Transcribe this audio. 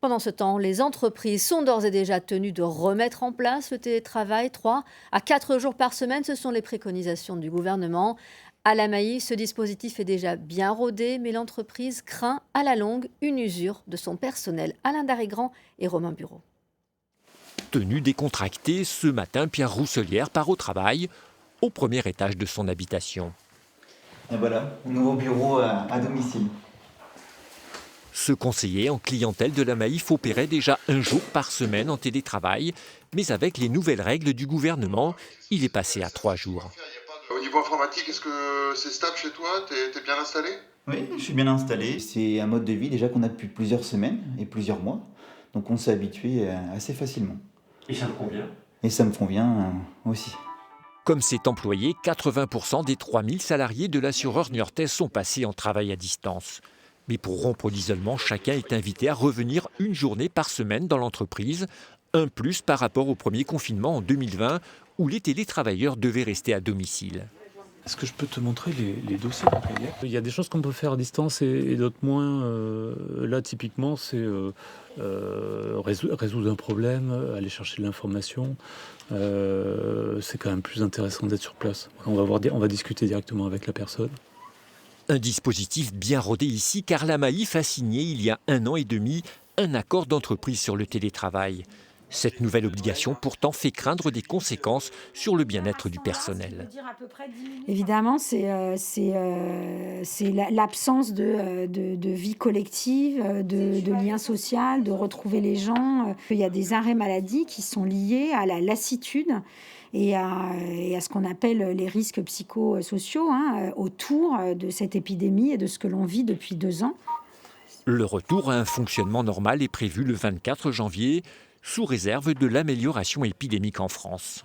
Pendant ce temps, les entreprises sont d'ores et déjà tenues de remettre en place le télétravail 3 à 4 jours par semaine. Ce sont les préconisations du gouvernement. À la Maïf, ce dispositif est déjà bien rodé, mais l'entreprise craint à la longue une usure de son personnel. Alain Darigrand et Romain Bureau. Tenue décontractée, ce matin, Pierre Rousselière part au travail, au premier étage de son habitation. Et voilà, nouveau bureau à domicile. Ce conseiller en clientèle de la Maïf opérait déjà 1 jour par semaine en télétravail, mais avec les nouvelles règles du gouvernement, il est passé à 3 jours. Au niveau informatique, est-ce que c'est stable chez toi? T'es bien installé? Oui, je suis bien installé. C'est un mode de vie déjà qu'on a depuis plusieurs semaines et plusieurs mois. Donc on s'est habitué assez facilement. Et ça me convient? Et ça me convient aussi. Comme cet employé, 80% des 3000 salariés de l'assureur niortais sont passés en travail à distance. Mais pour rompre l'isolement, chacun est invité à revenir 1 journée par semaine dans l'entreprise, un plus par rapport au premier confinement en 2020, où les télétravailleurs devaient rester à domicile. Est-ce que je peux te montrer les dossiers? Il y a des choses qu'on peut faire à distance et d'autres moins. Là, typiquement, c'est résoudre un problème, aller chercher de l'information. C'est quand même plus intéressant d'être sur place. On va discuter directement avec la personne. Un dispositif bien rodé ici, car la Maïf a signé il y a 1 an et demi un accord d'entreprise sur le télétravail. Cette nouvelle obligation pourtant fait craindre des conséquences sur le bien-être du personnel. Évidemment, c'est l'absence de vie collective, de lien social, de retrouver les gens. Il y a des arrêts maladie qui sont liés à la lassitude et à ce qu'on appelle les risques psychosociaux autour de cette épidémie et de ce que l'on vit depuis 2 ans. Le retour à un fonctionnement normal est prévu le 24 janvier, sous réserve de l'amélioration épidémique en France.